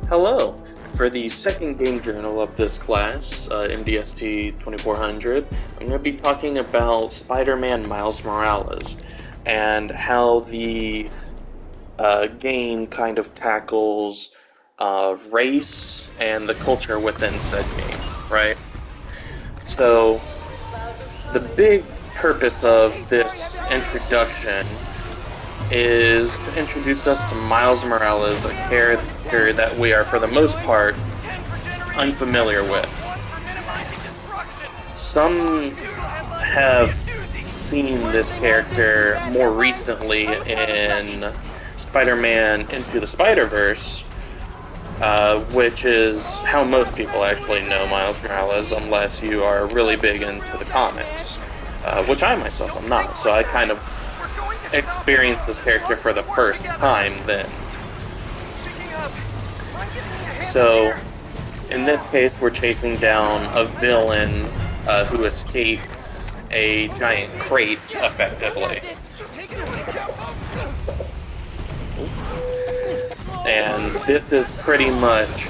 Hello! For the second game journal of this class, MDST 2400, I'm going to be talking about Spider-Man Miles Morales and how the game kind of tackles race and the culture within said game, right? So, the big purpose of this introduction is to introduce us to Miles Morales, a character that we are, for the most part, unfamiliar with. Some have seen this character more recently in Spider-Man Into the Spider-Verse, which is how most people actually know Miles Morales, unless you are really big into the comics, which I myself am not, so I kind of experienced this character for the first time then. So, in this case, we're chasing down a villain who escaped a giant crate, effectively. And this is pretty much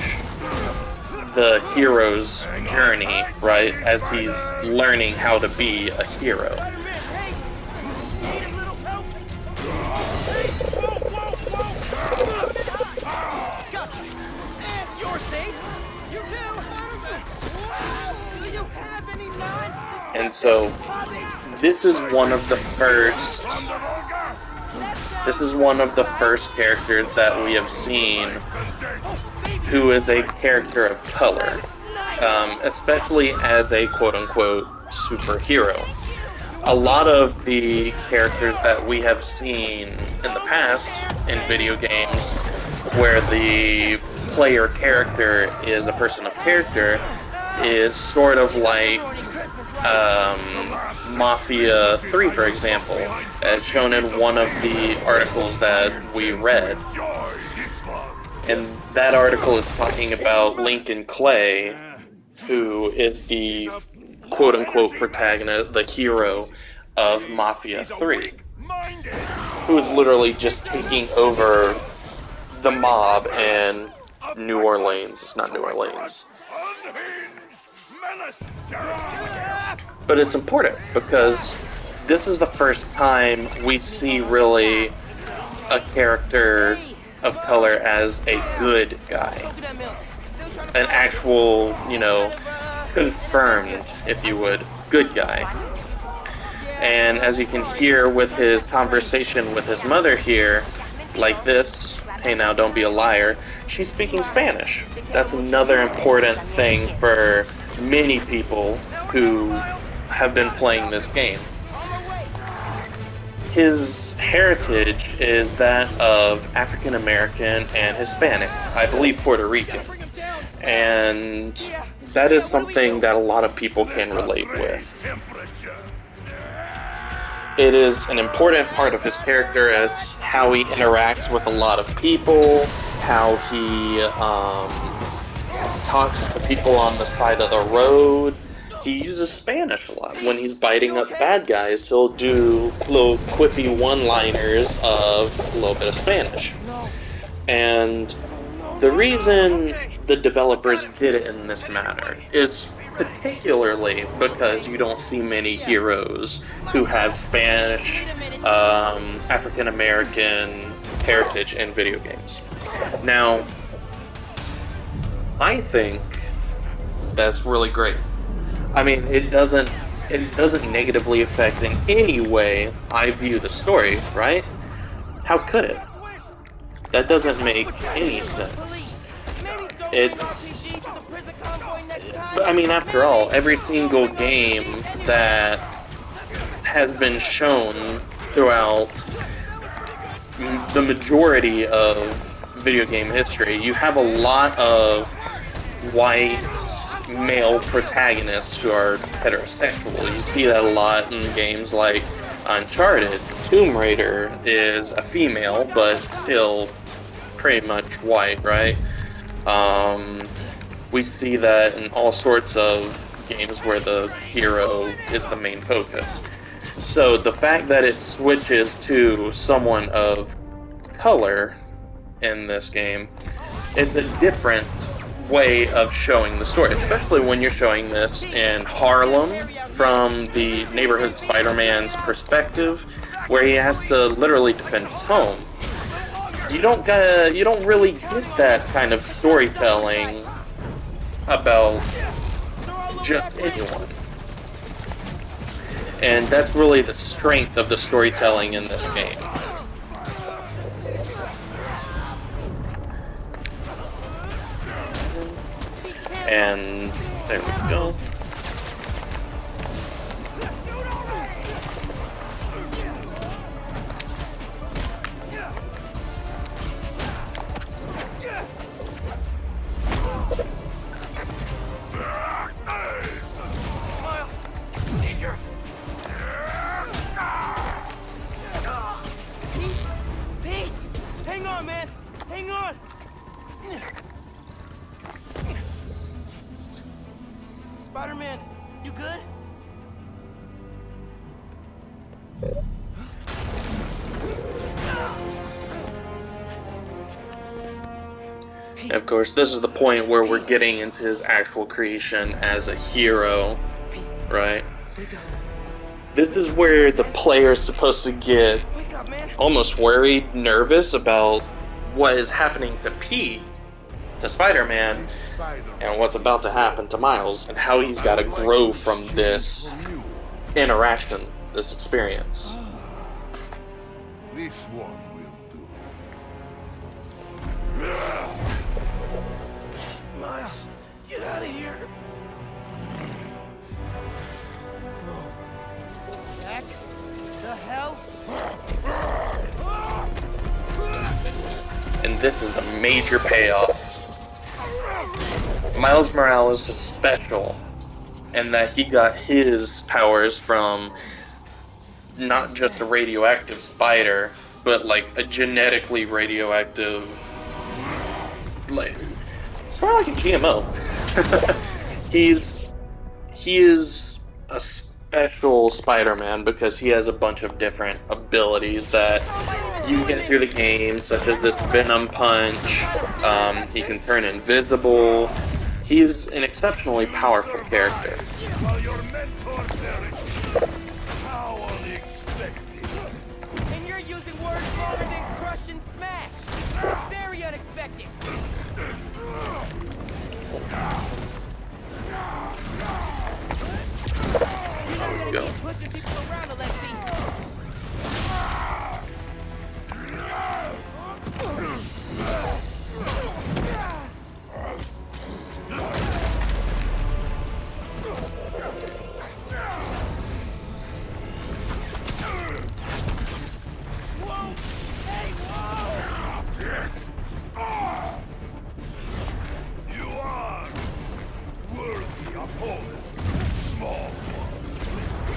the hero's journey, right? As he's learning how to be a hero. And so, this is one of the first characters that we have seen who is a character of color, especially as a quote-unquote superhero. A lot of the characters that we have seen in the past in video games where the player character is a person of character is sort of like Mafia 3, for example, as shown in one of the articles that we read. And that article is talking about Lincoln Clay, who is the quote-unquote protagonist, the hero of Mafia 3, who is literally just taking over the mob in New Orleans. It's not New Orleans. But it's important because this is the first time we see really a character of color as a good guy. An actual, confirmed, if you would, good guy. And as you can hear with his conversation with his mother here, like this, "Hey now, don't be a liar," she's speaking Spanish. That's another important thing for many people who have been playing this game. His heritage is that of African American and Hispanic, I believe Puerto Rican, and that is something that a lot of people can relate with. It is an important part of his character as how he interacts with a lot of people, how he talks to people on the side of the road. He uses Spanish a lot. When he's biting up bad guys, he'll do little quippy one-liners of a little bit of Spanish. And the reason the developers did it in this manner is particularly because you don't see many heroes who have Spanish, African-American heritage in video games. Now, I think that's really great. I mean, it doesn't negatively affect in any way I view the story, right? How could it? That doesn't make any sense. I mean, after all, every single game that has been shown throughout the majority of video game history, you have a lot of white male protagonists who are heterosexual. You see that a lot in games like Uncharted. Tomb Raider is a female, but still pretty much white, right? We see that in all sorts of games where the hero is the main focus. So the fact that it switches to someone of color in this game It's a different way of showing the story, especially when you're showing this in Harlem from the neighborhood Spider-Man's perspective, where he has to literally defend his home. You don't really get that kind of storytelling about just anyone. And that's really the strength of the storytelling in this game. And there we go. Spider-Man, you good? Of course, this is the point where we're getting into his actual creation as a hero, right? This is where the player is supposed to get almost worried, nervous about what is happening to Pete, to Spider-Man, and what's about to happen to Miles, and how he's got to grow from this interaction, this experience. This one will do. Miles, get out of here. Jack, the hell? And this is the major payoff. Miles Morales is special in that he got his powers from not just a radioactive spider, but like a genetically radioactive, like sort of like a GMO. he is a special Spider-Man because he has a bunch of different abilities that you get through the game, such as this Venom Punch. He can turn invisible. He's an exceptionally powerful character. While your mentor perished. How unexpected. And you're using words longer than crush and smash. Very unexpected. There we go. Pushing people around, Alexi. You are worthy opponent, small one.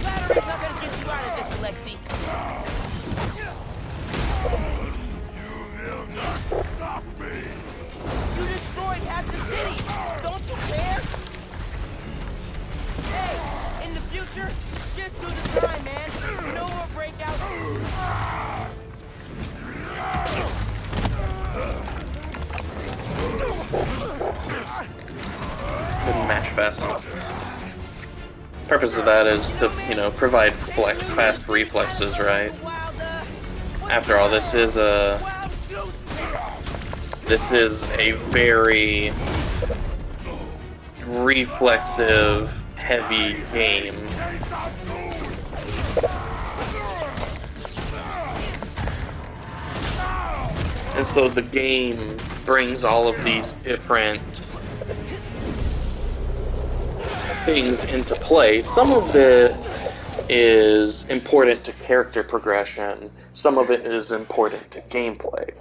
Battery's not gonna get you out of this, Alexi. You will not stop me. You destroyed half the city. Don't you care? Hey, in the future, just do the time, man. No more breakouts. Couldn't match fast enough. Purpose of that is to, provide fast reflexes, right? After all, this is a very reflexive, heavy game. And so the game brings all of these different things into play. Some of it is important to character progression. Some of it is important to gameplay.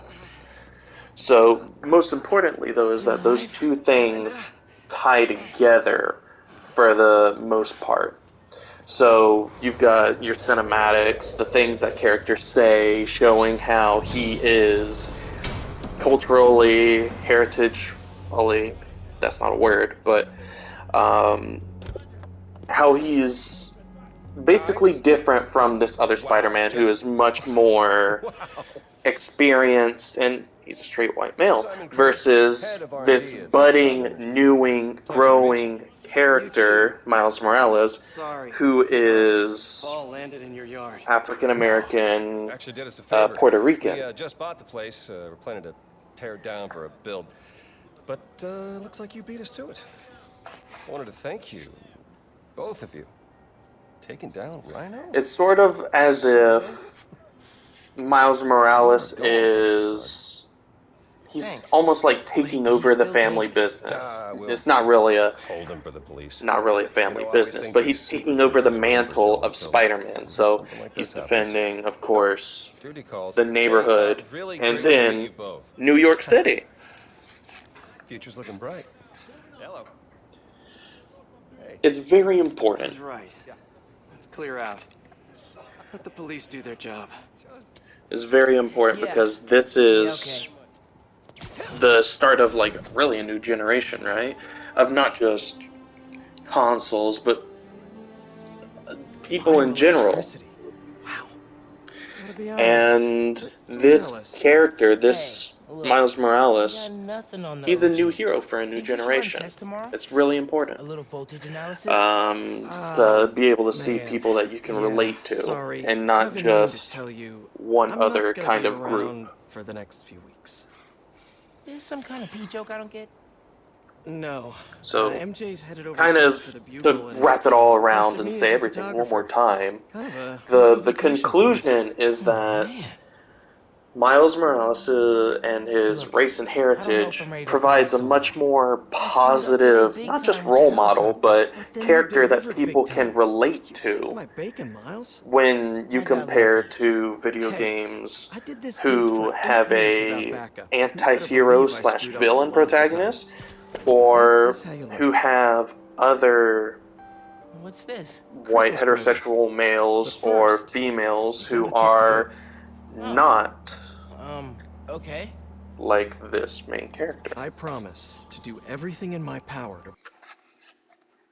So, most importantly, though, is that those two things tie together for the most part. So, you've got your cinematics, the things that characters say, showing how he is culturally, heritagely, that's not a word, but how he's basically different from this other Spider-Man who is much more experienced, and he's a straight white male, Simon Craig, versus head of R&D this at budding, Spiderman. newing, growing character, Miles Morales, Sorry. who is Ball landed in your yard. African American, Actually did us a favor. Puerto Rican. We just bought the place. We're planning to tear it down for a build. But looks like you beat us to it. I wanted to thank you, both of you, taking down Rhino. It's sort of as if Miles Morales You're a gold, is... He's Thanks. almost like taking But over he's the still family dangerous. business. We'll It's not really a hold him for the police. family You know, I always business, think but these he's super taking over the troopers are mantle overkill of until Spider-Man. So something like he's this happens. defending, of course, Duty calls. the neighborhood, Hey, really and great to meet then you both. New York City. Future's looking bright. Hello. Hey. It's very important. He's right. Let's clear out. Let the police do their job. It's very important Yeah. because this is Yeah, okay. the start of like really a new generation, right? Of not just consoles, but people in general. Electricity. Wow. Gotta be honest. And Too this jealous. character, this Hey, look, Miles Morales, got nothing on the he's a new OG. hero for a new Think we should run generation. tests tomorrow? It's really A important. little voltage analysis. To be able to see Man. people that you can Yeah, relate to, sorry. and I've not been meaning to just tell you, one I'm other not gonna kind be of group. around for the next few weeks. There's some kind of pee joke I don't get. No. So, MJ's headed kind overseas of for the to Bugle and wrap it all around trusted and me say as a everything one more photographer. time, kind of a the mini vacation for us. conclusion is Oh, that man. Miles Morales and his Look, race and I don't know if heritage I'm ready to provides fly a much solo. more I screwed up today positive, big not just time with the role model, helicopter. but But then you character that delivered people big can time. relate You saved to my bacon, Miles. when you I got compare lucky. to video Hey, games I did this gig who for 8 have years without a backup. You better anti-hero believe I slash screwed up villain lots of protagonist, times. or That is how you learn. who have other What's this? white Christmas present. heterosexual males But or first, females you who gotta take the are oath. not Okay. like this main character. I promise to do everything in my power to